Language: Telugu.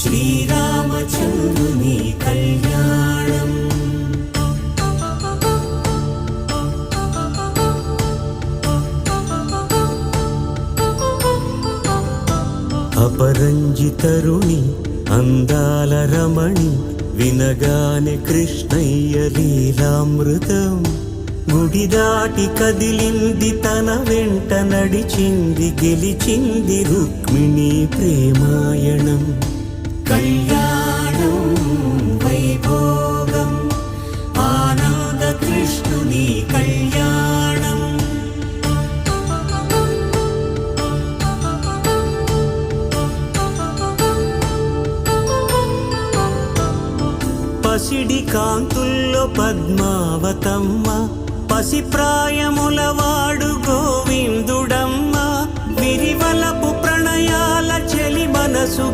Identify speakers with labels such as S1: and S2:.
S1: శ్రీరామచంద్రుని కళ్యాణం. అపరంజితరుణి అందాల రమణి వినగానే కృష్ణయ్య లీలామృతం. గుడి దాటి కదిలింది తన వెంట నడిచింది గెలిచింది రుక్మిణి ప్రేమాయణం. కళ్యాణం వైభోగం ఆనంద కృష్ణుని కళ్యాణం. పసిడి కాంతుల్లో పద్మావతమ్మ పసి ప్రాయముల వాడు గోవిందుడమ్మ. విరివలపు ప్రణయాల చెలి మనసు